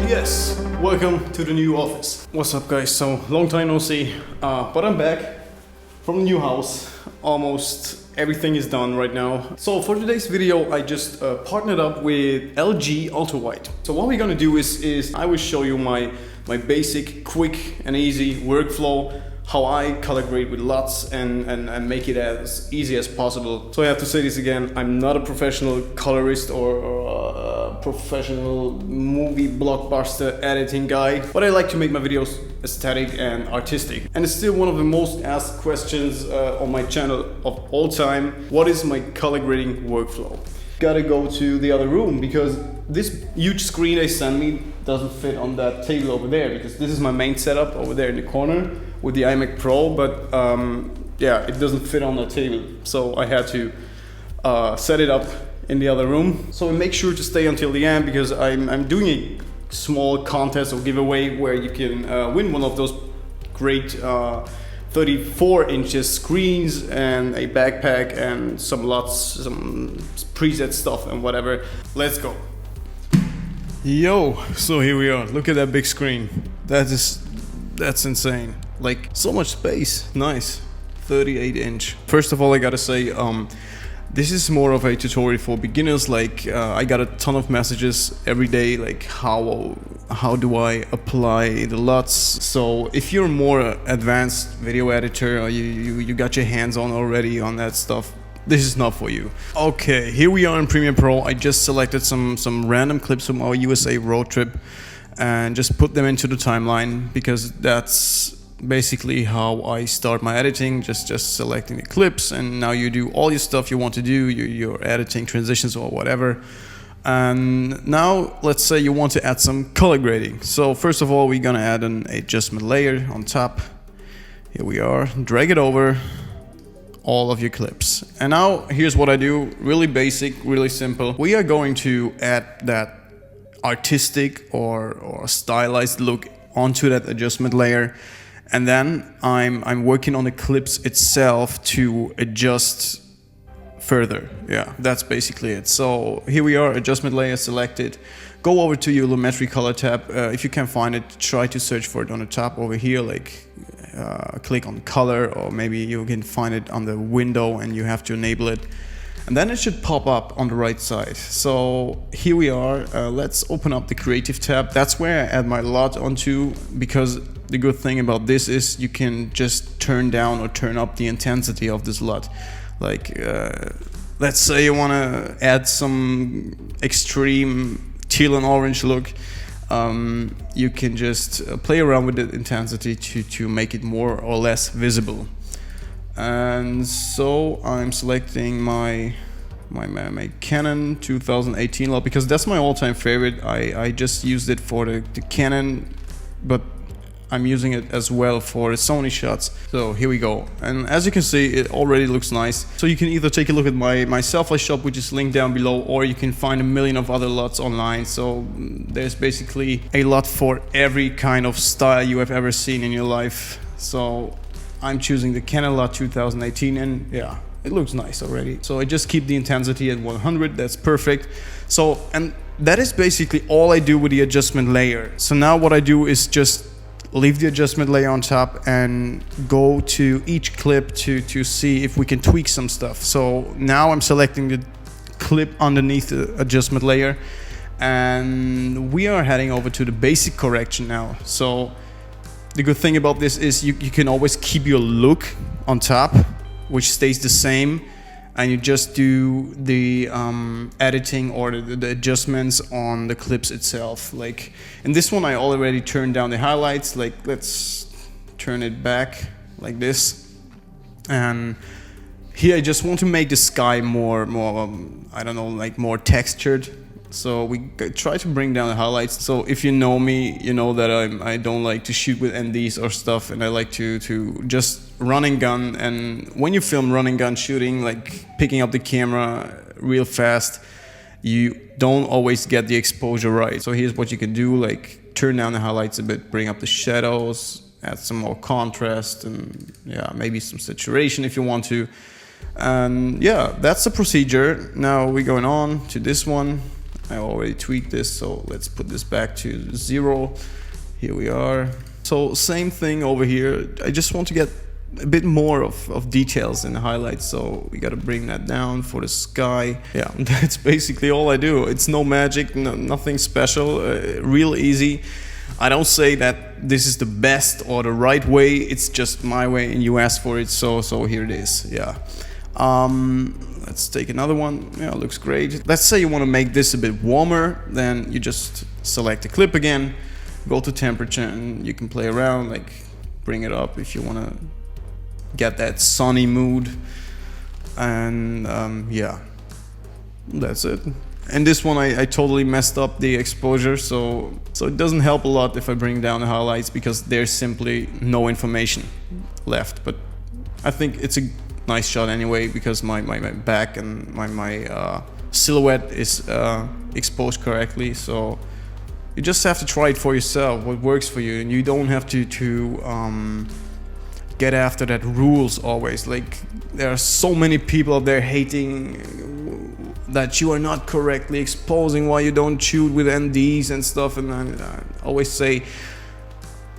Yes, welcome to the new office. What's up guys? So long time no see, but I'm back from the new house. Almost everything is done right now. So for today's video I just partnered up with LG UltraWide. So what we're gonna do is I will show you my basic, quick and easy workflow, how I color grade with LUTs and make it as easy as possible. So I have to say this again, I'm not a professional colorist or a professional movie blockbuster editing guy, but I like to make my videos aesthetic and artistic. And it's still one of the most asked questions on my channel of all time. What is my color grading workflow? Gotta go to the other room because this huge screen they sent me doesn't fit on that table over there, because this is my main setup over there in the corner with the iMac Pro, but yeah, it doesn't fit on the table, so I had to set it up in the other room. So make sure to stay until the end, because I'm doing a small contest or giveaway where you can win one of those great 34 inches screens and a backpack and some LUTs, some preset stuff and whatever. Let's go. Yo, so here we are. Look at that big screen. That's insane. Like, so much space. Nice. 38 inch. First of all, I gotta say, this is more of a tutorial for beginners. Like, I got a ton of messages every day, like how do I apply the LUTs. So if you're more advanced video editor, or you got your hands on already on that stuff, this is not for you. Okay, here we are in Premiere Pro. I just selected some random clips from our USA road trip and just put them into the timeline, because that's basically how I start my editing, just selecting the clips, and now you do all your stuff you want to do, your editing, transitions or whatever. And now let's say you want to add some color grading. So first of all, we're gonna add an adjustment layer on top. Here we are, drag it over all of your clips. And now here's what I do, really basic, really simple. We are going to add that artistic or stylized look onto that adjustment layer. And then I'm working on the clips itself to adjust further. Yeah, that's basically it. So here we are, adjustment layer selected. Go over to your Lumetri Color Tab. If you can find it, try to search for it on the top over here, like click on color, or maybe you can find it on the window and you have to enable it. And then it should pop up on the right side. So here we are. Let's open up the Creative tab. That's where I add my LUT onto, because the good thing about this is you can just turn down or turn up the intensity of this LUT. Like, let's say you want to add some extreme teal and orange look. You can just play around with the intensity to make it more or less visible. And so I'm selecting my Canon 2018 LUT, because that's my all-time favorite. I just used it for the Canon, but I'm using it as well for the Sony shots. So here we go. And as you can see, it already looks nice. So you can either take a look at my self-light shop, which is linked down below, or you can find a million of other LUTs online. So there's basically a LUT for every kind of style you have ever seen in your life. So I'm choosing the Canon LUT 2018, and yeah, it looks nice already. So I just keep the intensity at 100, that's perfect. So, and that is basically all I do with the adjustment layer. So now what I do is just leave the adjustment layer on top and go to each clip to see if we can tweak some stuff. So now I'm selecting the clip underneath the adjustment layer, and we are heading over to the basic correction now. So the good thing about this is you can always keep your look on top, which stays the same, and you just do the editing or the adjustments on the clips itself. Like in this one, I already turned down the highlights. Like, let's turn it back like this. And here I just want to make the sky more I don't know, like more textured. So we try to bring down the highlights. So if you know me, you know that I don't like to shoot with NDs or stuff, and I like to just run and gun. And when you film run and gun shooting, like picking up the camera real fast, you don't always get the exposure right. So here's what you can do, like turn down the highlights a bit, bring up the shadows, add some more contrast, and yeah, maybe some saturation if you want to. And yeah, that's the procedure. Now we're going on to this one. I already tweaked this, so let's put this back to 0. Here we are. So same thing over here. I just want to get a bit more of details in the highlights, so we gotta bring that down for the sky. Yeah, that's basically all I do. It's no magic, nothing special, real easy. I don't say that this is the best or the right way, it's just my way and you asked for it, so here it is. Yeah. Let's take another one. Yeah, it looks great. Let's say you want to make this a bit warmer, then you just select the clip again, go to temperature, and you can play around, like bring it up if you want to get that sunny mood. And yeah, that's it. And this one I totally messed up the exposure, so it doesn't help a lot if I bring down the highlights, because there's simply no information left. But I think it's a nice shot anyway, because my back and my silhouette is exposed correctly. So you just have to try it for yourself, what works for you, and you don't have to get after that rules always. Like, there are so many people out there hating that you are not correctly exposing, why you don't shoot with NDs and stuff. And I always say,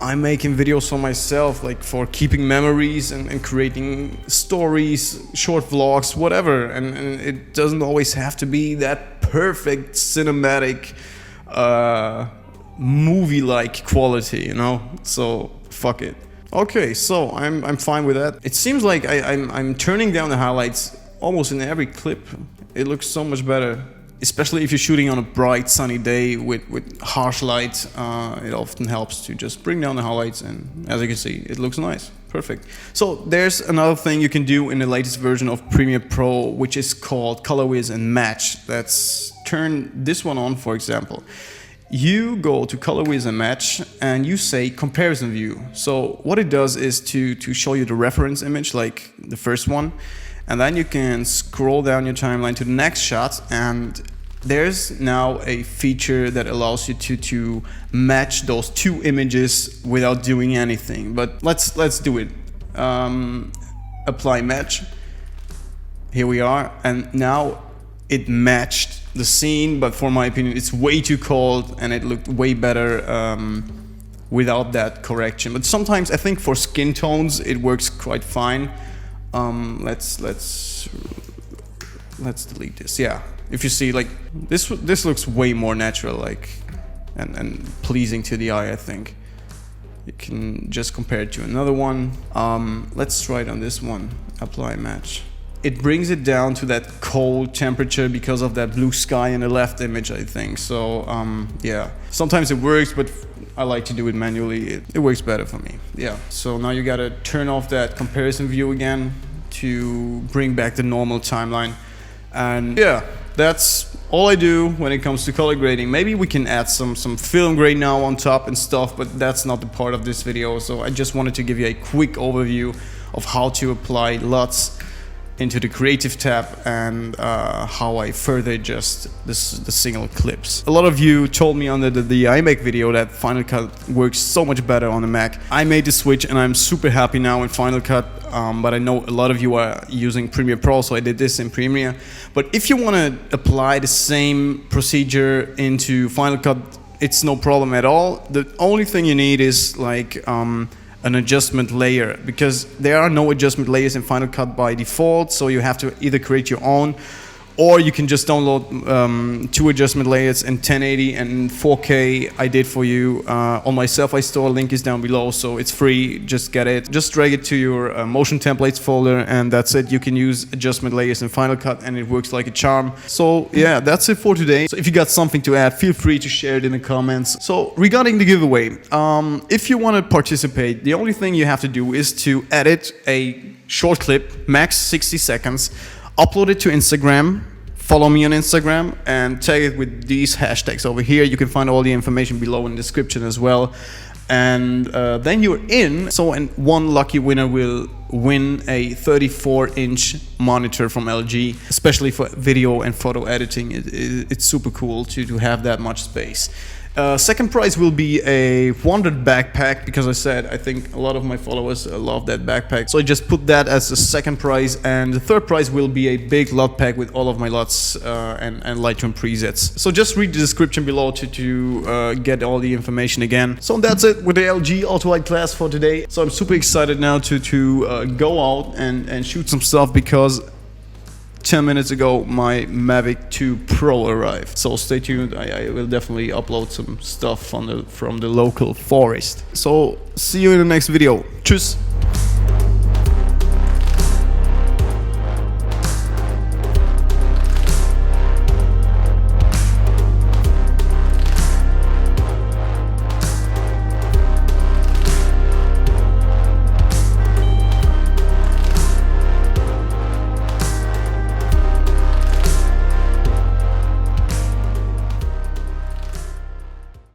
I'm making videos for myself, like for keeping memories and creating stories, short vlogs, whatever. And it doesn't always have to be that perfect cinematic movie-like quality, you know? So fuck it. Okay, so I'm fine with that. It seems like I'm turning down the highlights almost in every clip. It looks so much better, especially if you're shooting on a bright sunny day with harsh light. It often helps to just bring down the highlights, and as you can see, it looks nice. Perfect. So there's another thing you can do in the latest version of Premiere Pro, which is called Colorways and Match. Let's turn this one on, for example. You go to Colorways and Match and you say comparison view. So what it does is to show you the reference image, like the first one, and then you can scroll down your timeline to the next shot, and there's now a feature that allows you to match those two images without doing anything. But let's do it. Apply match. Here we are, and now it matched the scene, but for my opinion it's way too cold and it looked way better without that correction. But sometimes I think for skin tones it works quite fine. Let's delete this. Yeah, if you see, like this looks way more natural, like and pleasing to the eye. I think you can just compare it to another one. Let's try it on this one. Apply match. It brings it down to that cold temperature because of that blue sky in the left image, I think. So yeah, sometimes it works, but I like to do it manually. It works better for me. Yeah, so now you gotta turn off that comparison view again to bring back the normal timeline. And yeah, that's all I do when it comes to color grading. Maybe we can add some film grade now on top and stuff, but that's not the part of this video. So I just wanted to give you a quick overview of how to apply LUTs into the creative tab and how I further adjust the single clips. A lot of you told me under the iMac video that Final Cut works so much better on the Mac. I made the switch and I'm super happy now in Final Cut, but I know a lot of you are using Premiere Pro, so I did this in Premiere. But if you want to apply the same procedure into Final Cut, it's no problem at all. The only thing you need is like an adjustment layer, because there are no adjustment layers in Final Cut by default, so you have to either create your own, or you can just download 2 adjustment layers in 1080 and 4K. I did for you on my Selfie store. Link is down below, so it's free. Just get it. Just drag it to your motion templates folder, and that's it. You can use adjustment layers in Final Cut, and it works like a charm. So yeah, that's it for today. So if you got something to add, feel free to share it in the comments. So regarding the giveaway, if you want to participate, the only thing you have to do is to edit a short clip, max 60 seconds. Upload it to Instagram, follow me on Instagram, and tag it with these hashtags over here. You can find all the information below in the description as well. And then you're in. So, and one lucky winner will win a 34-inch monitor from LG, especially for video and photo editing. It's super cool to have that much space. Second prize will be a wandered backpack, because I think a lot of my followers love that backpack. So I just put that as the second prize, and the third prize will be a big LUT pack with all of my LUTs and Lightroom presets. So just read the description below to get all the information again. So that's it with the LG UltraWide class for today. So I'm super excited now to go out and shoot some stuff, because 10 minutes ago my Mavic 2 Pro arrived. So stay tuned, I will definitely upload some stuff from the local forest. So see you in the next video. Tschüss!